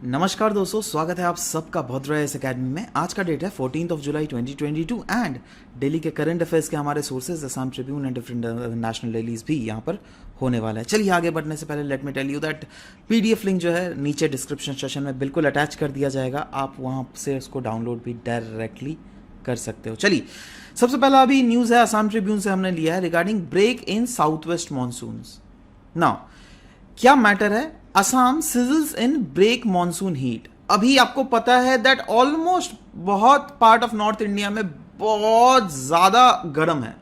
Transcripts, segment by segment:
नमस्कार दोस्तों, स्वागत है आप सबका भद्रा इस अकेडमी में। आज का डेट है 14 जुलाई 2022 एंड दिल्ली के करंट अफेयर्स के हमारे sources Assam Tribune and different national dailies भी यहाँ पर होने वाला है। चलिए आगे बढ़ने से पहले let me tell you that PDF link जो है नीचे डिस्क्रिप्शन सेक्शन में बिल्कुल अटैच कर दिया जाएगा, आप वहाँ से उसको डाउनलोड भी डायरेक्टली कर सकते हो। चलिए सबसे पहला अभी न्यूज़ है असम ट्रिब्यून से हमने लिया है regarding break in south west monsoons. Now क्या मैटर है, Assam sizzles in break monsoon heat. अभी आपको पता है दैट ऑलमोस्ट बहुत पार्ट ऑफ नॉर्थ इंडिया में बहुत ज्यादा गर्म है,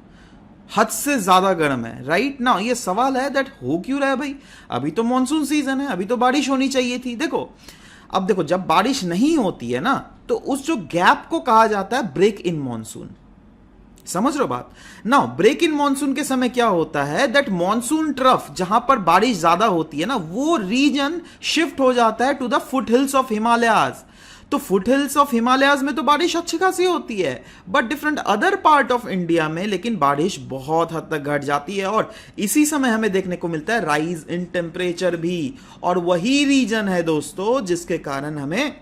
हद से ज्यादा गर्म है। राइट नाउ ये सवाल है दैट हो क्यों रहा है भाई, अभी तो मॉनसून सीजन है, अभी तो बारिश होनी चाहिए थी। देखो अब देखो, जब बारिश नहीं होती है ना तो उस जो गैप को कहा जाता है ब्रेक इन मॉनसून। समझ रहे हो बात। नाउ ब्रेक इन मॉनसून के समय क्या होता है दैट मॉनसून ट्रफ जहां पर बारिश ज्यादा होती है ना, वो रीजन शिफ्ट हो जाता है to the foot hills of Himalayas. तो फुट हिल्स ऑफ हिमालयाज में तो बारिश अच्छी खासी होती है, but different other part of India में लेकिन बारिश बहुत हद तक घट जाती है। और इसी समय हमें देखने को मिलता है राइज इन टेम्परेचर भी, और वही रीजन है दोस्तों जिसके कारण हमें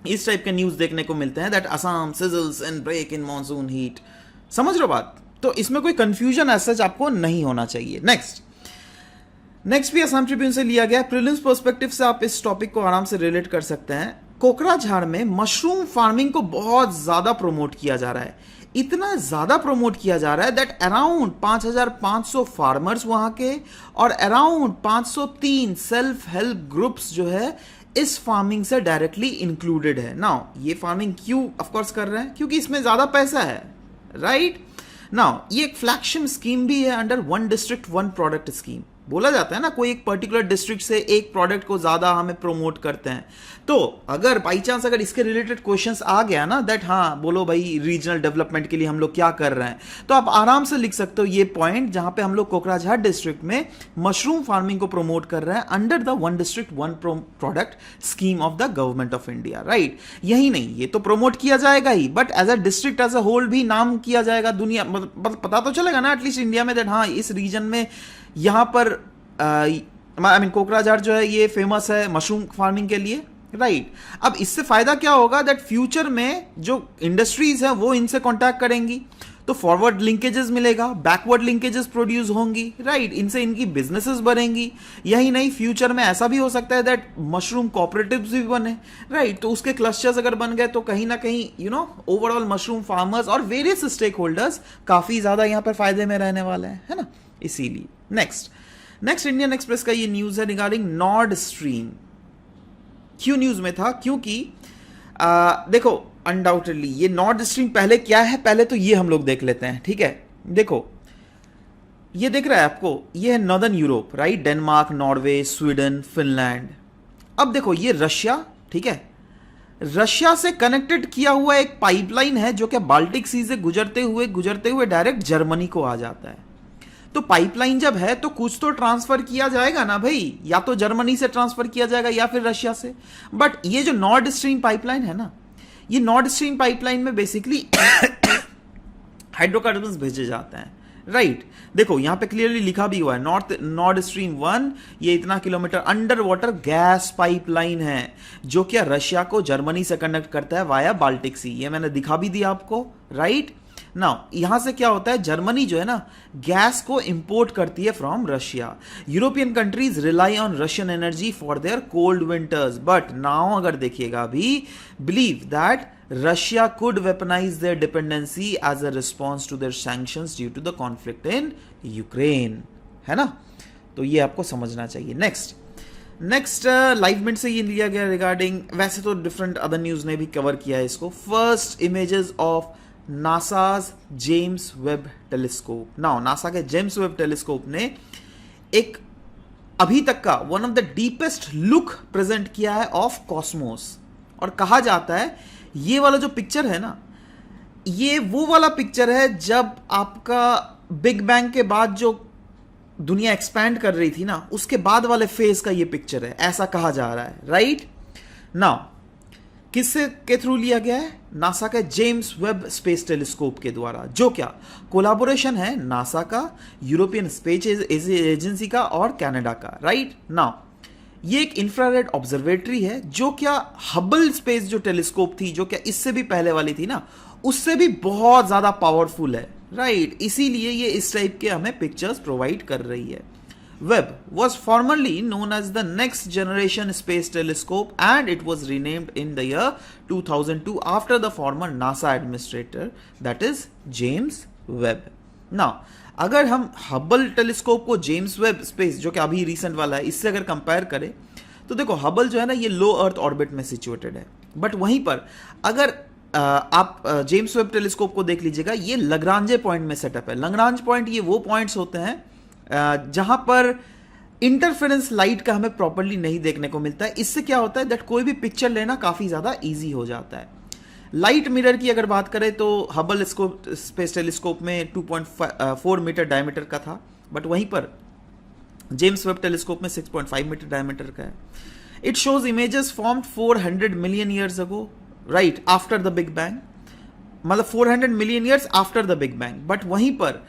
इस टाइप के न्यूज देखने को मिलते हैं that Assam sizzles in break in monsoon heat. समझ रहे हो बात। तो इसमें कोई कंफ्यूजन ऐसा आपको नहीं होना चाहिए। नेक्स्ट भी असम ट्रिब्यून से लिया गया, प्रीलिम्स पर्सपेक्टिव से आप इस टॉपिक को आराम से रिलेट कर सकते हैं। कोकराझार में मशरूम फार्मिंग को बहुत ज्यादा प्रमोट किया जा रहा है, इतना ज्यादा प्रमोट किया जा रहा है दैट अराउंड 5500 फार्मर्स वहां के और अराउंड 503 सेल्फ हेल्प ग्रुप्स जो है इस फार्मिंग से डायरेक्टली इंक्लूडेड है। नाउ ये फार्मिंग क्यों ऑफकोर्स कर रहे हैं, क्योंकि इसमें ज्यादा पैसा है। राइट नाउ ये एक फ्लैगशिप स्कीम भी है under one district one product scheme. बोला जाता है ना, कोई एक पर्टिकुलर डिस्ट्रिक्ट से एक प्रोडक्ट को ज्यादा हमें प्रमोट करते हैं। तो अगर बाई चांस अगर इसके रिलेटेड क्वेश्चंस आ गया ना दैट हाँ बोलो भाई रीजनल डेवलपमेंट के लिए हम लोग क्या कर रहे हैं, तो आप आराम से लिख सकते हो ये पॉइंट जहां पे हम लोग कोकराझार डिस्ट्रिक्ट में मशरूम फार्मिंग को प्रमोट कर रहे हैं under the one district one product scheme of the government of India. Right, यही नहीं ये तो प्रमोट किया जाएगा ही, but as a district as a whole भी नाम किया जाएगा। दुनिया मतलब पता तो चलेगा ना एटलीस्ट इंडिया में दैट हाँ इस रीजन में यहां पर आई मीन कोकराझार जो है ये फेमस है मशरूम फार्मिंग के लिए। राइट अब इससे फायदा क्या होगा दैट फ्यूचर में जो इंडस्ट्रीज है वो इनसे कांटेक्ट करेंगी तो फॉरवर्ड लिंकेजेस मिलेगा, बैकवर्ड लिंकेजेस प्रोड्यूस होंगी। राइट इनसे इनकी बिजनेसेस बढ़ेंगी। यही नहीं, फ्यूचर में ऐसा भी हो सकता है दैट मशरूम कोऑपरेटिव्स भी बने। राइट तो उसके क्लस्टर्स अगर बन गए तो कहीं ना कहीं ओवरऑल मशरूम फार्मर्स और वेरियस स्टेक होल्डर्स काफी ज्यादा यहां पर फायदे में रहने वाले हैं, है ना। इसीलिए नेक्स्ट इंडियन एक्सप्रेस का ये न्यूज है रिगार्डिंग नॉर्ड स्ट्रीम। क्यों न्यूज में था, क्योंकि देखो अनडाउटेडली ये नॉर्ड स्ट्रीम पहले क्या है, पहले तो ये हम लोग देख लेते हैं। ठीक है, देखो ये दिख रहा है आपको, ये है northern Europe. Right, Denmark, Norway, Sweden, Finland. अब देखो ये रशिया, ठीक है, रशिया से कनेक्टेड किया हुआ एक पाइपलाइन है जो कि बाल्टिक सी से गुजरते हुए डायरेक्ट जर्मनी को आ जाता है। तो पाइपलाइन जब है तो कुछ तो ट्रांसफर किया जाएगा ना भाई, या तो जर्मनी से ट्रांसफर किया जाएगा या फिर रशिया से। बट ये जो नॉर्ड स्ट्रीम पाइपलाइन है ना, ये नॉर्ड स्ट्रीम पाइपलाइन में बेसिकली हाइड्रोकार्बन्स भेजे जाते हैं। राइट देखो यहां पे क्लियरली लिखा भी हुआ है नॉर्ड स्ट्रीम 1 ये इतना kilometre under water gas pipeline है जो कि रशिया को जर्मनी से कनेक्ट करता है वाया बाल्टिक सी। ये मैंने दिखा भी दिया आपको। राइट नाउ यहां से क्या होता है, जर्मनी जो है ना गैस को इंपोर्ट करती है from Russia. European countries rely on Russian energy for their cold winters, but now अगर देखिएगा अभी believe that Russia could weaponise their dependency as a response to their sanctions due to the conflict in Ukraine, है ना। तो ये आपको समझना चाहिए। नेक्स्ट लाइव मिनट से ये लिया गया रिगार्डिंग, वैसे तो डिफरेंट अदर न्यूज ने भी कवर किया है इसको। First images of NASA's James Webb telescope. Now NASA के जेम्स वेब टेलीस्कोप ने एक अभी तक का one of the deepest look present किया है ऑफ कॉस्मोस। और कहा जाता है ये वाला जो पिक्चर है ना, ये वो वाला पिक्चर है जब आपका बिग बैंग के बाद जो दुनिया एक्सपैंड कर रही थी ना, उसके बाद वाले फेज का ये पिक्चर है, ऐसा कहा जा रहा है। राइट नाउ किससे के थ्रू लिया गया है, नासा के जेम्स वेब स्पेस टेलीस्कोप के द्वारा, जो क्या कोलैबोरेशन है नासा का, यूरोपियन स्पेस एजेंसी का और कनाडा का। राइट नाउ ये एक इंफ्रारेड ऑब्जर्वेटरी है जो क्या हबल स्पेस जो टेलीस्कोप थी, जो क्या इससे भी पहले वाली थी ना, उससे भी बहुत ज्यादा पावरफुल है, राइट। इसीलिए ये इस टाइप के हमें पिक्चर्स प्रोवाइड कर रही है। Webb was formerly known as the Next Generation Space Telescope and it was renamed in the year 2002 after the former NASA administrator, that is James Webb. Now, अगर हम हबल टेलीस्कोप को James Webb space जो कि अभी recent वाला है इससे अगर कंपेयर करें तो देखो हबल जो है ना ये लो अर्थ ऑर्बिट में सिचुएटेड है, बट वहीं पर अगर आप जेम्स वेब टेलीस्कोप को देख लीजिएगा, ये लग्रांजे पॉइंट में सेटअप है। लग्रांज पॉइंट ये वो पॉइंट्स होते हैं जहां पर इंटरफेरेंस लाइट का हमें प्रॉपर्ली नहीं देखने को मिलता है। इससे क्या होता है दैट कोई भी पिक्चर लेना काफी ज्यादा इजी हो जाता है। लाइट मिरर की अगर बात करें तो हबल स्पेस टेलीस्कोप में 2.4 मीटर डायमीटर का था, बट वहीं पर जेम्स वेब टेलीस्कोप में 6.5 मीटर डायमीटर का है। It shows images formed 400 million years ago, right, after the big bang, मतलब 400 million years after the big bang, but वहीं पर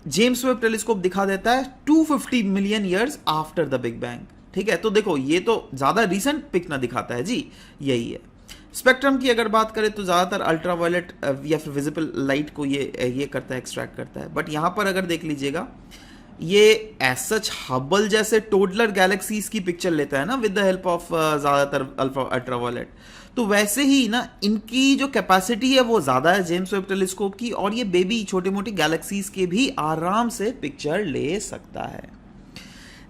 जेम्स वेब टेलीस्कोप दिखा देता है 250 million years after the big bang. ठीक है, तो देखो ये तो ज्यादा रिसेंट पिक ना दिखाता है जी, यही है। स्पेक्ट्रम की अगर बात करें तो ज्यादातर अल्ट्रावायलेट या फिर विजिबल लाइट को ये करता है, एक्सट्रैक्ट करता है, बट यहां पर अगर देख लीजिएगा ये एज सच हबल जैसे टोडलर गैलेक्सीज की पिक्चर लेता है ना विद द हेल्प ऑफ ज्यादातर अल्ट्रावायलेट, तो वैसे ही ना इनकी जो कैपेसिटी है वो ज्यादा है जेम्स वेब टेलीस्कोप की, और ये बेबी छोटी मोटी गैलेक्सीज के भी आराम से पिक्चर ले सकता है।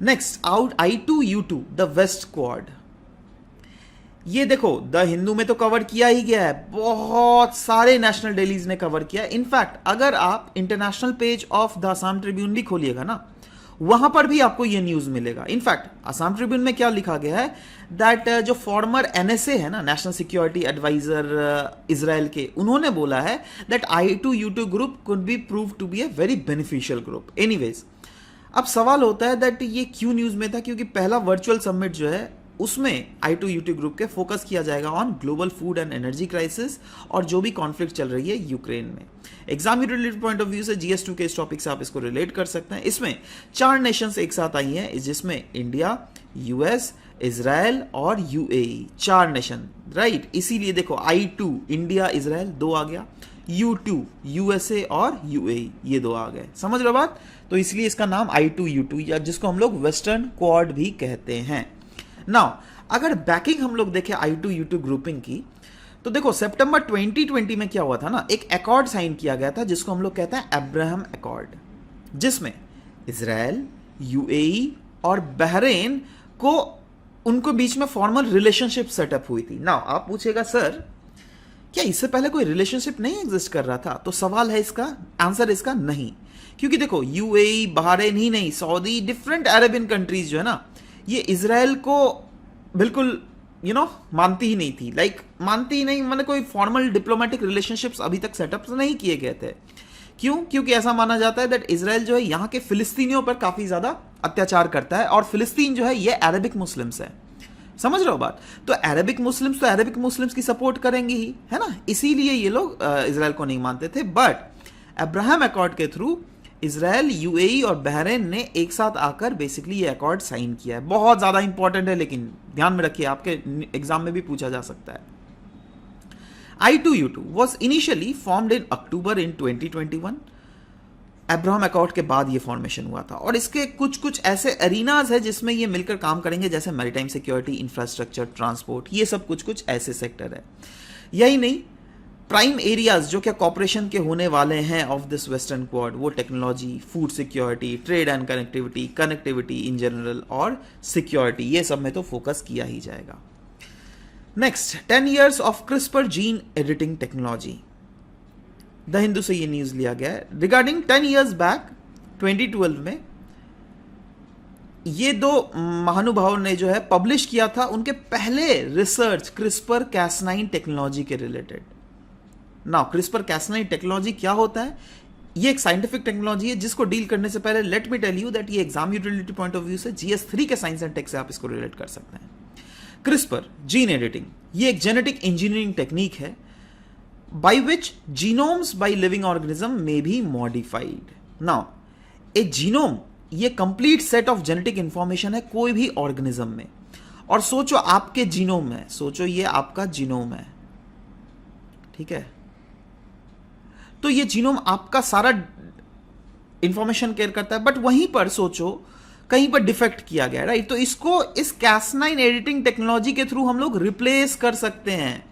Next out I2U2 the west quad. ये देखो द हिंदू में तो कवर किया ही गया है, बहुत सारे नेशनल डेलीज ने कवर किया है। इनफैक्ट अगर आप international page of the Assam Tribune भी खोलिएगा ना, वहां पर भी आपको ये न्यूज मिलेगा। इनफैक्ट असम ट्रिब्यून में क्या लिखा गया है दैट जो फॉर्मर NSA है ना, नेशनल सिक्योरिटी एडवाइजर इजराइल के, उन्होंने बोला है that I2U2 group could be prove to be a very beneficial group. Anyways, अब सवाल होता है दैट ये क्यों न्यूज में था, क्योंकि पहला वर्चुअल समिट जो है उसमें I2U2 ग्रुप के फोकस किया जाएगा on global food and energy crisis और जो भी कॉन्फ्लिक्ट चल रही है यूक्रेन में। Exam related point of view से GS2 के इस टॉपिक से आप इसको रिलेट कर सकते हैं। इसमें 4 नेशंस एक साथ आई हैं, जिसमें इंडिया, US, इजराइल और UAE, 4 नेशन, राइट। इसीलिए देखो I2 इंडिया इजराइल 2 आ गया, U2 USA और UAE ये 2 आ गए, समझ रहे हो बात। तो इसलिए इसका नाम I2U2 या जिसको हम लोग वेस्टर्न क्वाड भी कहते हैं। नाउ अगर बैकिंग हम लोग देखें I2U2 ग्रुपिंग की, तो देखो सितंबर 2020 में क्या हुआ था ना, एक अकॉर्ड साइन किया गया था जिसको हम लोग कहते हैं अब्राहम अकॉर्ड, जिसमें इजराइल, UAE और बहरेन को उनको बीच में फॉर्मल रिलेशनशिप सेटअप हुई थी। नाउ आप पूछेगा सर क्या इससे पहले कोई रिलेशनशिप नहीं एग्जिस्ट कर रहा था, तो सवाल है इसका आंसर इसका नहीं, क्योंकि देखो UAE, बहरेन ही नहीं, सऊदी, डिफरेंट अरेबियन कंट्रीज जो है ना, ये इजराइल को बिल्कुल मानती ही नहीं थी, मानती ही नहीं, मतलब कोई फॉर्मल डिप्लोमेटिक रिलेशनशिप्स अभी तक सेटअप नहीं किए गए थे। क्यों? क्योंकि ऐसा माना जाता है दैट इजराइल जो है यहाँ के फिलिस्तीनियों पर काफी ज्यादा अत्याचार करता है, और फिलिस्तीन जो है ये अरेबिक मुस्लिम्स है, समझ रहे हो बात। तो अरेबिक मुस्लिम्स की सपोर्ट करेंगे ही, है ना, इसीलिए ये लोग इजराइल को नहीं मानते थे। बट अब्राहम अकॉर्ड के थ्रू इजराइल, UAE और बहरेन ने एक साथ आकर बेसिकली ये अकॉर्ड साइन किया है। बहुत ज्यादा इंपॉर्टेंट है, लेकिन ध्यान में रखिए आपके एग्जाम में भी पूछा जा सकता है। I2U2 was initially formed in October in 2021। Abraham accord के बाद ये फॉर्मेशन हुआ था, और इसके कुछ ऐसे एरिनाज है जिसमें ये मिलकर काम करेंगे, जैसे मैरीटाइम सिक्योरिटी, इंफ्रास्ट्रक्चर, ट्रांसपोर्ट, ये सब कुछ ऐसे सेक्टर है। यही नहीं, प्राइम एरियाज जो क्या कॉपरेशन के होने वाले हैं ऑफ दिस वेस्टर्न क्वाड, वो technology, food security, trade and connectivity in general और सिक्योरिटी, ये सब में तो फोकस किया ही जाएगा। Next 10 years of CRISPR gene editing technology. The Hindu से ये न्यूज लिया गया है रिगार्डिंग 10 years बैक 2012 में ये 2 महानुभावों ने जो है पब्लिश किया था उनके पहले रिसर्च क्रिस्पर Cas9 टेक्नोलॉजी के related. Now CRISPR Cas9 technology क्या होता है? ये एक साइंटिफिक टेक्नोलॉजी है जिसको डील करने से पहले let me tell you that ये exam utility point of view से GS3 के साइंस एंड टेक से आप इसको रिलेट कर सकते हैं। क्रिस्पर जीन एडिटिंग ये एक जेनेटिक इंजीनियरिंग टेक्निक है by which genomes by living organism may be modified। Now, a genome ये complete set of genetic information है कोई भी ऑर्गेनिज्म में, और सोचो आपके जीनोम में, सोचो ये आपका जीनोम है, ठीक है, तो ये जीनोम आपका सारा इंफॉर्मेशन केयर करता है, बट वहीं पर सोचो कहीं पर डिफेक्ट किया गया, राइट? तो इसको इस Cas9 एडिटिंग टेक्नोलॉजी के थ्रू हम लोग रिप्लेस कर सकते हैं,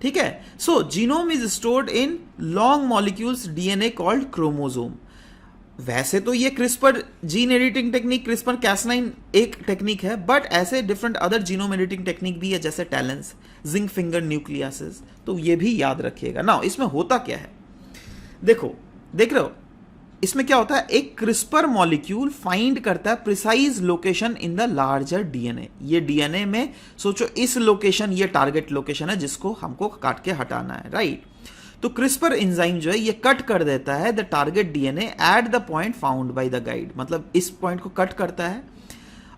ठीक है। So genome is stored in long molecules DNA called chromosome. वैसे तो ये CRISPR gene editing technique, CRISPR Cas9 एक टेक्निक है, बट ऐसे different other genome editing technique भी है, जैसे टैलेंस, जिंक फिंगर न्यूक्लियासिस, तो ये भी याद रखिएगा ना। इसमें होता क्या है, देखो, देख रहे हो इसमें क्या होता है, एक क्रिस्पर मॉलिक्यूल फाइंड करता है precise location in the larger DNA. ये डीएनए में सोचो इस लोकेशन, ये टारगेट लोकेशन है जिसको हमको काट के हटाना है, राइट? तो क्रिस्पर एंजाइम जो है ये कट कर देता है the target DNA at the point found by the guide, मतलब इस पॉइंट को कट करता है,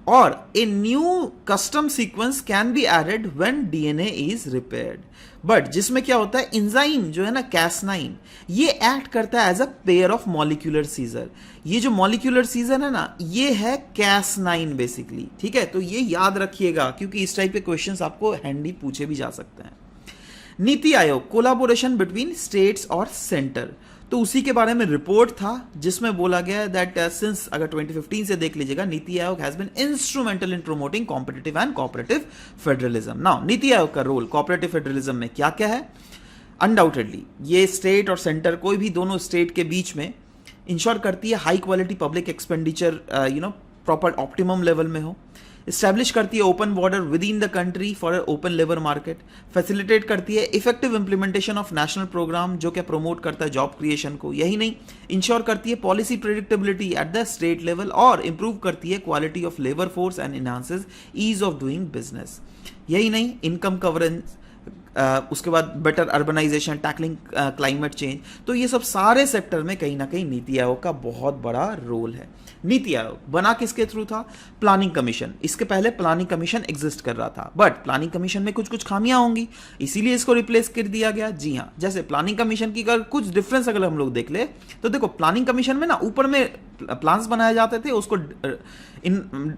और a new custom sequence can be added when DNA is repaired. But जिसमें क्या होता है, एंजाइम जो है ना Cas9, ये एक्ट करता है as a pair of molecular scissor. ये जो मॉलिक्यूलर सीजर है ना, ये है Cas9 बेसिकली, ठीक है। तो ये याद रखिएगा क्योंकि इस टाइप के क्वेश्चंस आपको हैंडी पूछे भी जा सकते हैं। NITI Aayog, collaboration between states और सेंटर, तो उसी के बारे में रिपोर्ट था जिसमें बोला गया है दैट सिंस, अगर 2015 से देख लीजिएगा, NITI Aayog has been instrumental in promoting competitive and cooperative federalism. Now NITI Aayog का रोल कोऑपरेटिव फेडरलिज्म में क्या क्या है? अनडाउटेडली ये स्टेट और सेंटर, कोई भी दोनों स्टेट के बीच में इंश्योर करती है high quality public expenditure proper optimum level में हो, इस्टेब्लिश करती है open border within the country for open labour market, facilitate करती है effective implementation of national programme जो क्या प्रमोट करता है जॉब क्रिएशन को, यही नहीं इंश्योर करती है policy predictability at the state level, और इंप्रूव करती है quality of labour force and enhances ease of doing business, यही नहीं इनकम कवरेज, उसके बाद better urbanisation, tackling climate change. तो ये सब सारे सेक्टर में कहीं ना कहीं नीति आयोग का बहुत बड़ा रोल है। नीति आयोग बना किसके थ्रू था? Planning commission. इसके पहले प्लानिंग कमीशन एग्जिस्ट कर रहा था, बट प्लानिंग कमीशन में कुछ कुछ खामियां होंगी, इसीलिए इसको रिप्लेस कर दिया गया। जी हाँ, जैसे प्लानिंग कमीशन की अगर कुछ डिफरेंस अगर हम लोग देख ले तो देखो, प्लानिंग कमीशन में ना ऊपर में प्लान्स बनाए जाते थे, उसको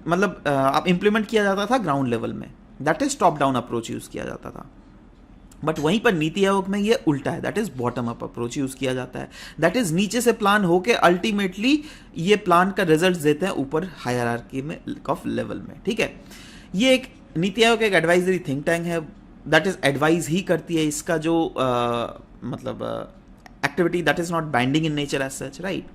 मतलब आप इंप्लीमेंट किया जाता था ग्राउंड लेवल में, that is top down approach use किया जाता था। बट वहीं पर नीति आयोग में ये उल्टा है, that is bottom up approach use किया जाता है, दैट इज नीचे से प्लान होके अल्टीमेटली ये प्लान का रिजल्ट देते हैं ऊपर हायरार्की में ऑफ लेवल में, ठीक है। ये एक नीति आयोग एक एडवाइजरी थिंक टैंक है, दैट इज एडवाइज ही करती है, इसका जो मतलब activity that is not binding in nature as such, right.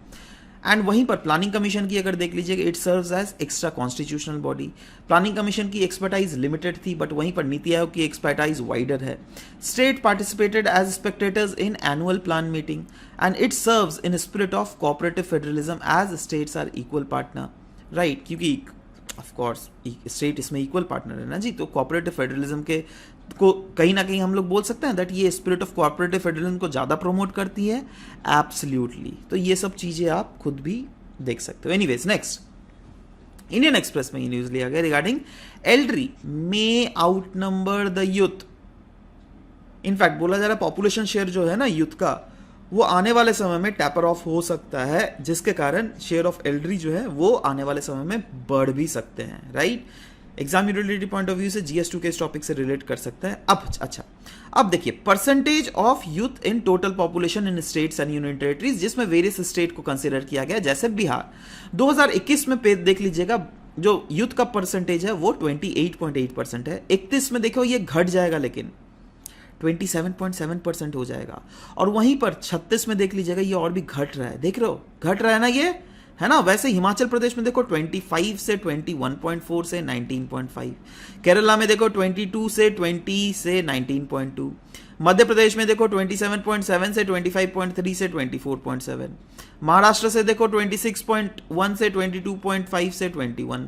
And वहीं पर प्लानिंग कमीशन की अगर देख लीजिएगा, it serves as extra constitutional body. Planning commission की एक्सपर्टाइज लिमिटेड थी, बट वहीं पर नीति आयोग की एक्सपर्टाइज वाइडर है। State participated as spectators in annual plan meeting and it serves in spirit of cooperative federalism as states are equal partner, right, क्योंकि of course state इसमें equal partner है ना जी। तो कोऑपरेटिव फेडरलिज्म के को कहीं ना कहीं हम लोग बोल सकते हैं दैट ये स्पिरिट ऑफ कोऑपरेटिव फेडरलिज्म को ज़्यादा प्रमोट करती है, एब्सोल्युटली। तो ये सब चीज़ें आप खुद भी देख सकते हो। एनीवेज, नेक्स्ट, इंडियन एक्सप्रेस में ये न्यूज़ लिया गया regarding elderly may out number the youth. In fact बोला जा रहा है पॉपुलेशन शेयर जो है ना यूथ का, वो आने वाले समय में टैपर ऑफ हो सकता है, जिसके कारण शेयर ऑफ एल्डरी जो है वो आने वाले समय में बढ़ भी सकते हैं, right. Exam utility point of view से GS2 के इस टॉपिक से रिलेट कर सकता है। अब अच्छा, अब देखिए percentage of youth in total population in states and union territories, जिसमें वेरियस स्टेट को कंसिडर किया गया, जैसे बिहार 2021 में पे देख लीजिएगा, जो यूथ का परसेंटेज है वो 28.8% है। 31 में देखो ये घट जाएगा, लेकिन 27.7% हो जाएगा। और वहीं पर 36 में देख लीजिएगा ये और भी घट रहा है, देख रहे हो घट रहा है ना, ये है ना। वैसे हिमाचल प्रदेश में देखो 25 से 21.4 से 19.5, केरला में देखो 22 से 20 से 19.2, मध्य प्रदेश में देखो 27.7 से 25.3 से 24.7, महाराष्ट्र से देखो 26.1 से 22.5 से 21,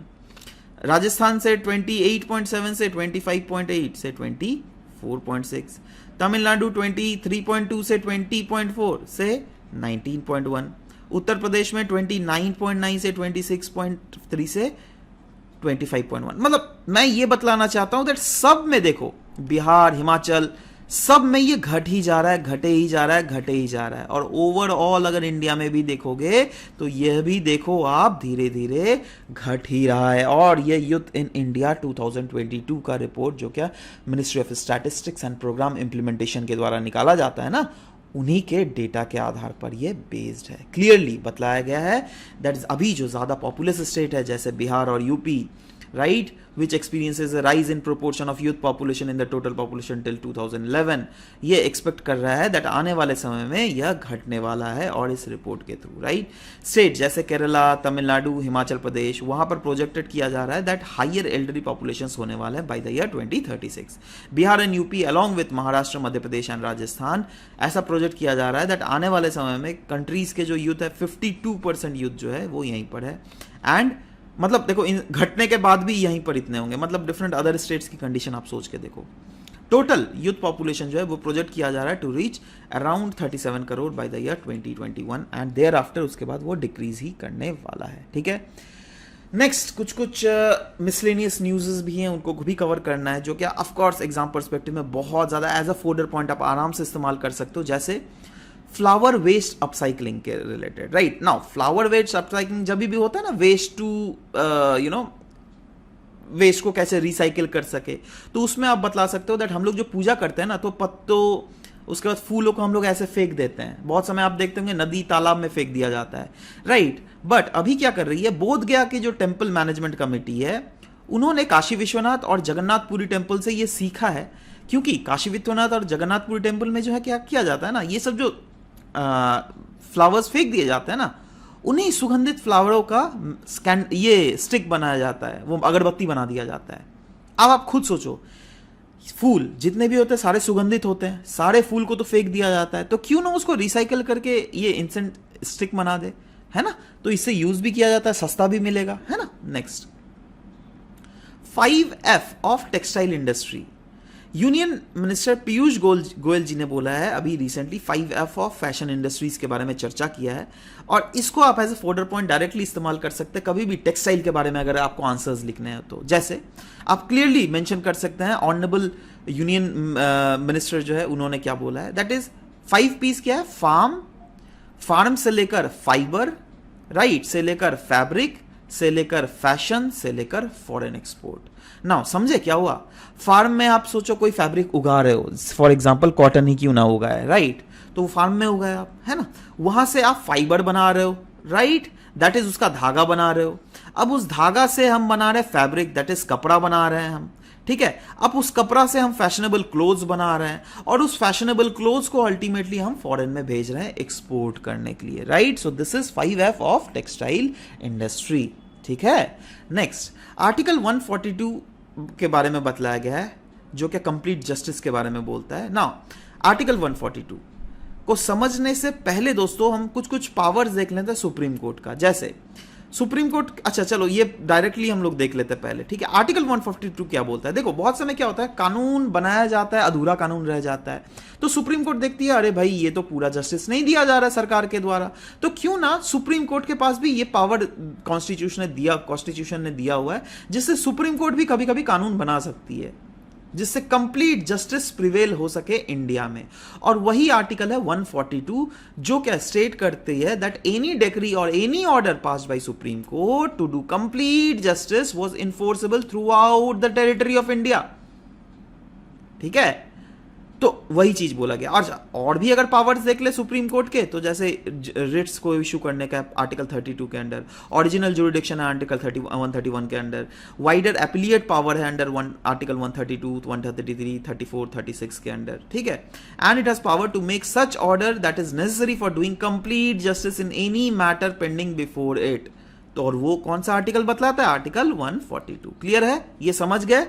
राजस्थान से 28.7 से 25.8 से 24.6, तमिलनाडु 23.2 से 20.4 से 19.1, उत्तर प्रदेश में 29.9 से 26.3 से 25.1। मतलब मैं ये बतलाना चाहता हूं दैट सब में देखो, बिहार, हिमाचल, सब में ये घट ही जा रहा है, घटे ही जा रहा है, घटे ही जा रहा है। और ओवरऑल अगर इंडिया में भी देखोगे तो यह भी देखो आप धीरे धीरे घट ही रहा है। और ये यूथ इन इंडिया 2022 का रिपोर्ट जो क्या ministry of statistics and programme implementation के द्वारा निकाला जाता है ना, उन्हीं के डेटा के आधार पर ये बेस्ड है। क्लियरली बतलाया गया है दैट अभी जो ज़्यादा पॉपुलस स्टेट है जैसे बिहार और UP, right, which experiences a rise in proportion of youth population in the total population till 2011, ये एक्सपेक्ट कर रहा है दैट आने वाले समय में यह घटने वाला है। और इस रिपोर्ट के थ्रू, राइट, स्टेट जैसे केरला, तमिलनाडु, हिमाचल प्रदेश, वहां पर प्रोजेक्टेड किया जा रहा है दैट हाइयर एल्डरली पॉपुलेशन होने वाला है bye the year 2036। Bihar and UP along with Maharashtra, Madhya Pradesh and Rajasthan, ऐसा प्रोजेक्ट किया जा रहा है दैट आने वाले समय में कंट्रीज के जो यूथ है 52% यूथ जो है वो यहीं पर है। एंड मतलब देखो इन घटने के बाद भी यहीं पर इतने होंगे, मतलब डिफरेंट अदर स्टेट्स की कंडीशन आप सोच के देखो। टोटल यूथ पॉपुलेशन जो है वो प्रोजेक्ट किया जा रहा है to reach around 37 crore by the year 2021 and thereafter उसके बाद वो डिक्रीज ही करने वाला है। ठीक है, नेक्स्ट कुछ मिसलेनियस न्यूज़ भी हैं, उनको भी कवर करना है जो कि ऑफ कोर्स एग्जाम पर्सपेक्टिव में बहुत ज़्यादा एज अ फोल्डर पॉइंट आप आराम से इस्तेमाल कर सकते हो, जैसे फ्लावर वेस्ट अपसाइकलिंग के related. Right now flower waste upcycling जब भी होता है ना, वेस्ट टू वेस्ट को कैसे रिसाइकिल कर सके, तो उसमें आप बतला सकते हो दैट हम लोग जो पूजा करते हैं ना, तो पत्तों उसके बाद फूलों को हम लोग ऐसे फेंक देते हैं, बहुत समय आप देखते होंगे नदी तालाब में फेंक दिया जाता है, राइट। बट अभी क्या कर रही है बोध गया की जो टेम्पल मैनेजमेंट कमेटी है, उन्होंने काशी विश्वनाथ और जगन्नाथपुरी टेम्पल से ये सीखा है, क्योंकि काशी विश्वनाथ और जगन्नाथपुरी टेम्पल में जो है क्या किया जाता है ना, ये सब जो फ्लावर्स फेंक दिए जाते हैं ना, उन्हीं सुगंधित फ्लावरों का ये स्टिक बनाया जाता है, वो अगरबत्ती बना दिया जाता है। अब आप खुद सोचो, फूल जितने भी होते हैं सारे सुगंधित होते हैं, सारे फूल को तो फेंक दिया जाता है, तो क्यों ना उसको रिसाइकल करके ये इंसेंट स्टिक बना दे, है ना, तो इससे यूज भी किया जाता है, सस्ता भी मिलेगा, है ना। Next 5F of textile industry, union minister Piyush Goyal ji ने बोला है अभी recently 5F of fashion industries के बारे में चर्चा किया है, और इसको आप as a folder point directly इस्तेमाल कर सकते हैं कभी भी टेक्सटाइल के बारे में अगर आपको आंसर्स लिखने हैं तो। जैसे आप क्लियरली मेंशन कर सकते हैं ऑनरेबल यूनियन मिनिस्टर जो है उन्होंने क्या बोला है, दैट इज 5 पीस क्या है, फार्म से लेकर फाइबर, राइट, से लेकर फैब्रिक, से लेकर फैशन, से लेकर फॉरेन एक्सपोर्ट। नाउ समझे क्या हुआ, फार्म में आप सोचो कोई फैब्रिक उगा रहे हो, फॉर एग्जांपल कॉटन ही क्यों ना उगाए, राइट, तो वो फार्म में उगाए आप, है ना, वहां से आप फाइबर बना रहे हो, राइट, दैट इज उसका धागा बना रहे हो। अब उस धागा से हम बना रहे हैं फैब्रिक, दैट इज कपड़ा बना रहे हैं हम, ठीक है। अब उस कपड़ा से हम फैशनेबल क्लोथ्स बना रहे हैं, और उस फैशनेबल क्लोथ्स को अल्टीमेटली हम फॉरेन में भेज रहे हैं एक्सपोर्ट करने के लिए, right. So this is 5F of textile industry, ठीक है। नेक्स्ट आर्टिकल 142 के बारे में बतलाया गया है जो कि कंप्लीट जस्टिस के बारे में बोलता है। नाउ आर्टिकल 142 को समझने से पहले दोस्तों हम कुछ पावर्स देख लेते हैं सुप्रीम कोर्ट का। जैसे सुप्रीम कोर्ट, अच्छा चलो ये डायरेक्टली हम लोग देख लेते हैं पहले, ठीक है। आर्टिकल 142 क्या बोलता है, देखो बहुत समय क्या होता है कानून बनाया जाता है, अधूरा कानून रह जाता है, तो सुप्रीम कोर्ट देखती है अरे भाई ये तो पूरा जस्टिस नहीं दिया जा रहा है सरकार के द्वारा, तो क्यों ना सुप्रीम कोर्ट के पास भी ये पावर कॉन्स्टिट्यूशन ने दिया हुआ है, जिससे सुप्रीम कोर्ट भी कभी कभी कानून बना सकती है, जिससे कंप्लीट जस्टिस प्रिवेल हो सके इंडिया में। और वही आर्टिकल है 142 जो क्या स्टेट करती है दैट एनी डिक्री और any order passed by supreme court to do complete justice was enforceable throughout the territory of India, ठीक है। तो वही चीज बोला गया। और भी अगर पावर्स देख ले सुप्रीम कोर्ट के, तो जैसे रिट्स को इशू करने का आर्टिकल 32 के अंडर, ओरिजिनल जुरिडिक्शन है आर्टिकल 131 के अंडर, वाइडर एपिलिएट पावर है अंडर आर्टिकल 132, 133, 34, 36 के अंडर, ठीक है। And it has power to make such order that is necessary for doing complete justice in any matter pending before it. तो और वो कौन सा आर्टिकल बतलाता है, आर्टिकल 142। क्लियर है, ये समझ गए।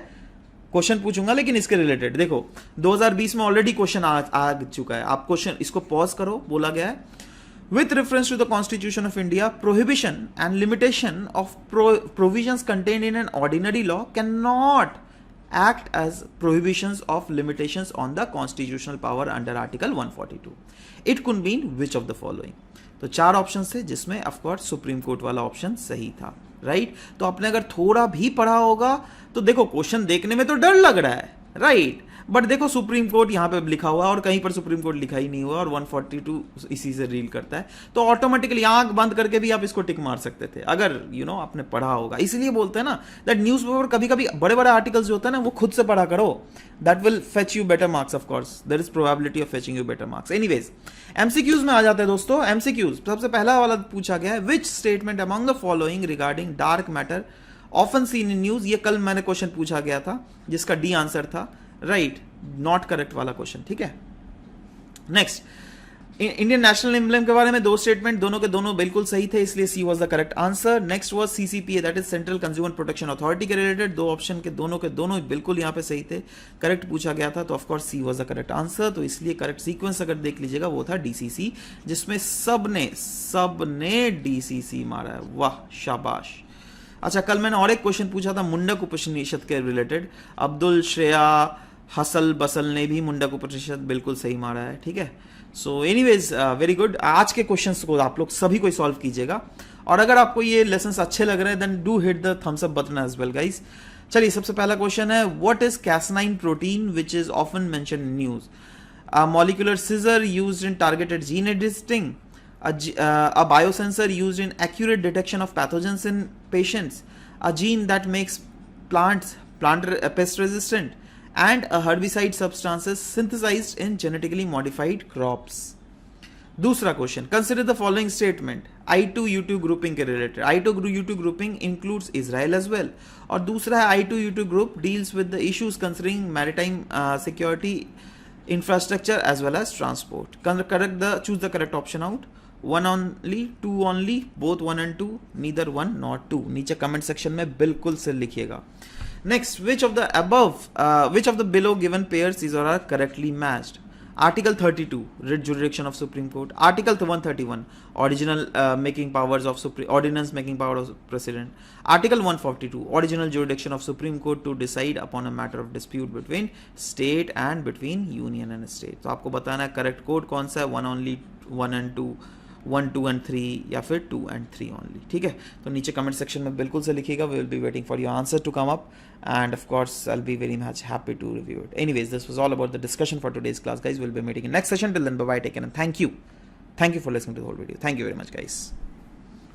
क्वेश्चन पूछूंगा लेकिन इसके रिलेटेड, देखो 2020 में ऑलरेडी क्वेश्चन आ चुका है, आप क्वेश्चन इसको पॉज करो। बोला गया है with reference to the constitution of India prohibition and limitation of provisions contained in an ordinary law can not act as prohibitions of limitations on the constitutional power under article 142। It could mean which of the following. तो 4 option थे जिसमें of course supreme court वाला option सही था, right. तो आपने अगर थोड़ा भी पढ़ा होगा तो देखो क्वेश्चन देखने में तो डर लग रहा है, राइट, बट देखो सुप्रीम कोर्ट यहाँ पे लिखा हुआ है और कहीं पर सुप्रीम कोर्ट लिखा ही नहीं हुआ और 142 इसी से रील करता है, तो ऑटोमेटिकली आंख बंद करके भी आप इसको टिक मार सकते थे अगर आपने पढ़ा होगा। इसलिए बोलते हैं ना दैट न्यूज़पेपर कभी कभी बड़े बड़े आर्टिकल्स जो होते हैं ना वो खुद से पढ़ा करो, that will fetch you better marks. Of course there is probability of fetching you better marks. Anyways MCQs में आ जाते हैं दोस्तों। एमसीक्यूज सबसे पहला वाला पूछा गया है, which statement among the following regarding dark matter often seen in news. ये कल मैंने क्वेश्चन पूछा गया था जिसका डी आंसर था, राइट, नॉट करेक्ट वाला क्वेश्चन, ठीक है। नेक्स्ट, इंडियन नेशनल एम्बलम के बारे में दो स्टेटमेंट, दोनों के दोनों बिल्कुल सही थे, इसलिए she was the correct answer. Next was CCPA, that is central consumer protection authority के रिलेटेड, दो ऑप्शन के दोनों बिल्कुल यहां पे सही थे, करेक्ट पूछा गया था, तो of course she was the correct answer. तो इसलिए करेक्ट सीक्वेंस अगर देख लीजिएगा वो था डीसीसी, जिसमें सबने डीसीसी मारा है, वाह शाबाश। अच्छा, कल मैंने और एक क्वेश्चन पूछा था मुंडक उपनिषद के related, Abdul Shreya hustle bustle ने भी मुंडक उपनिषद बिल्कुल सही मारा है, ठीक है। So anyways very good. आज के क्वेश्चंस को आप लोग सभी को सॉल्व कीजिएगा, और अगर आपको ये लेसन्स अच्छे लग रहे हैं then do hit the thumbs up button as well guys. चलिए, सबसे पहला क्वेश्चन है, what is cas nine protein which is often mentioned in news? A molecular scissor used in targeted gene editing, a biosensor used in accurate detection of pathogens in patients, a gene that makes plants pest resistant, and a herbicide substances synthesized in genetically modified crops. दूसरा question, consider the following statement I2U2 grouping के रिलेटेड। I2U2 grouping includes Israel as well, और दूसरा है I2U2 group deals with the issues considering maritime security, infrastructure as well as transport. Choose the correct option out. One only, two only, both 1 and 2, neither 1 nor 2. नीचे comment section में बिल्कुल से लिखिएगा। Next, which of the below given pairs is or are correctly matched? Article 32, jurisdiction of Supreme Court. Article 131, ordinance making power of President. Article 142, original jurisdiction of Supreme Court to decide upon a matter of dispute between state and between union and state. तो आपको बताना है correct code कौन सा है, 1 only, 1 and 2, 1, 2 and 3, या फिर 2 and 3 only, ठीक है। तो नीचे कमेंट सेक्शन में बिल्कुल से लिखिएगा, we will be waiting for your answer to come up, and of course I'll be very much happy to review it. Anyways, this was all about the discussion for today's class, guys. We'll be meeting in next session. Till then, bye bye, take care, and thank you for listening to the whole video. Thank you very much, guys.